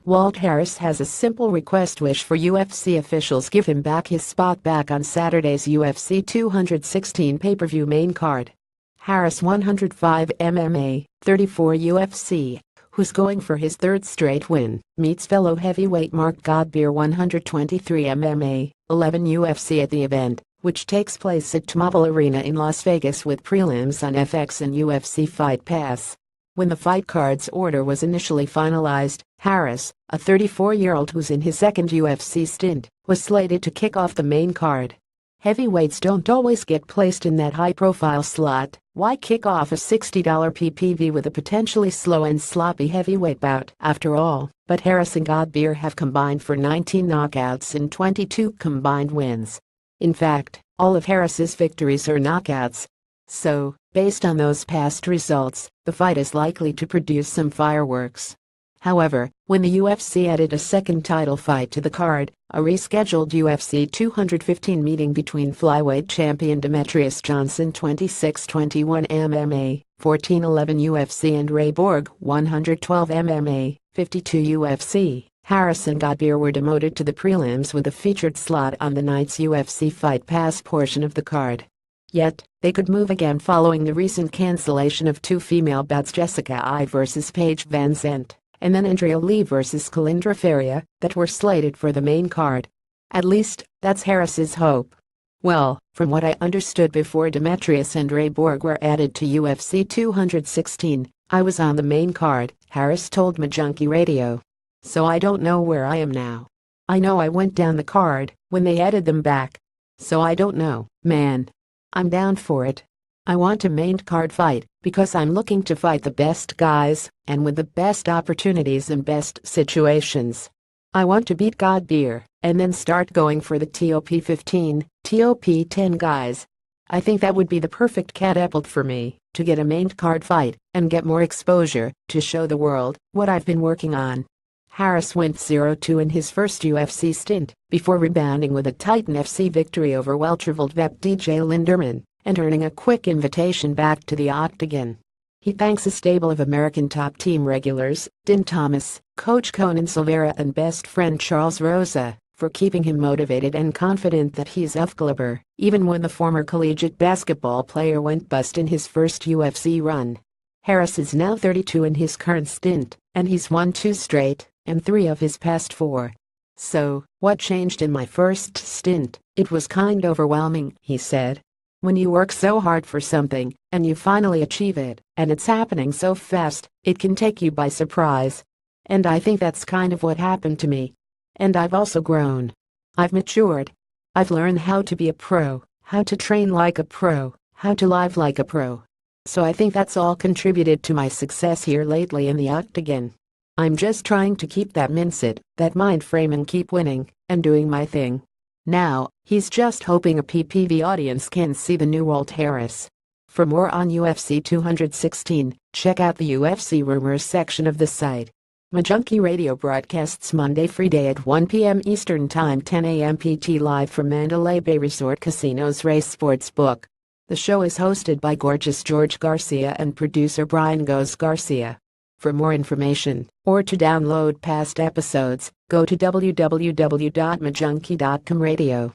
Walt Harris has a simple request wish for UFC officials give him back his spot back on Saturday's UFC 216 pay-per-view main card. Harris 105 MMA, 34 UFC, who's going for his third straight win, meets fellow heavyweight Mark Godbeer 123 MMA, 11 UFC at the event, which takes place at T-Mobile Arena in Las Vegas with prelims on FX and UFC Fight Pass. When the fight card's order was initially finalized, Harris, a 34-year-old who's in his second UFC stint, was slated to kick off the main card. Heavyweights don't always get placed in that high-profile slot. Why kick off a $60 PPV with a potentially slow and sloppy heavyweight bout after all? But Harris and Godbeer have combined for 19 knockouts and 22 combined wins. In fact, all of Harris's victories are knockouts. So, based on those past results, the fight is likely to produce some fireworks. However, when the UFC added a second title fight to the card, a rescheduled UFC 215 meeting between flyweight champion Demetrius Johnson 26-21 MMA, 14-11 UFC and Ray Borg 112 MMA, 52 UFC, Harris and Godbeer were demoted to the prelims with a featured slot on the night's UFC Fight Pass portion of the card. Yet, they could move again following the recent cancellation of two female bouts, Jessica Eye vs Paige Van Zandt, and then Andrea Lee vs Kalindra Faria, that were slated for the main card. At least, that's Harris's hope. Well, from what I understood before Demetrius and Ray Borg were added to UFC 216, I was on the main card, Harris told Majunkie Radio. So I don't know where I am now. I know I went down the card when they added them back. So I don't know, man. I'm down for it. I want a main card fight because I'm looking to fight the best guys and with the best opportunities and best situations. I want to beat Godbeer and then start going for the TOP 15, TOP 10 guys. I think that would be the perfect catapult for me to get a main card fight and get more exposure to show the world what I've been working on. Harris went 0-2 in his first UFC stint before rebounding with a Titan FC victory over welterweight vet DJ Linderman and earning a quick invitation back to the octagon. He thanks a stable of American top team regulars, Din Thomas, coach Conan Silveira and best friend Charles Rosa, for keeping him motivated and confident that he's of caliber, even when the former collegiate basketball player went bust in his first UFC run. Harris is now 32 in his current stint, and he's won 2 straight and 3 of his past 4. So, what changed in my first stint? It was kind of overwhelming, he said. When you work so hard for something, and you finally achieve it, and it's happening so fast, it can take you by surprise. And I think that's kind of what happened to me. And I've also grown. I've matured. I've learned how to be a pro, how to train like a pro, how to live like a pro. So I think that's all contributed to my success here lately in the octagon. I'm just trying to keep that mindset, that mind frame and keep winning, and doing my thing. Now, he's just hoping a PPV audience can see the new Walt Harris. For more on UFC 216, check out the UFC Rumors section of the site. Majunkie Radio broadcasts Monday free day at 1 p.m. Eastern Time 10 a.m. PT live from Mandalay Bay Resort Casino's Race Sportsbook. The show is hosted by gorgeous George Garcia and producer Brian Goes Garcia. For more information, or to download past episodes, go to www.majunkie.com radio.